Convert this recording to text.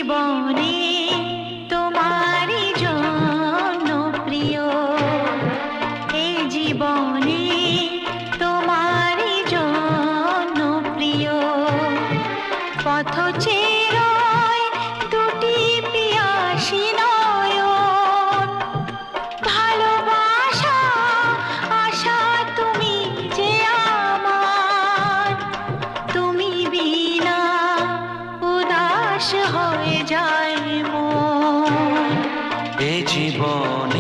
জীবনে তোমারই জন্য প্রিয়, এ জীবনে তোমারই জন্য প্রিয়। পথ চেরোয় দুটি পিয়াসী নয়ন, ভালোবাসা আশা তুমি যে আমার, তুমি বিনা উদাস হয়ে যায় মন। এ জীবনে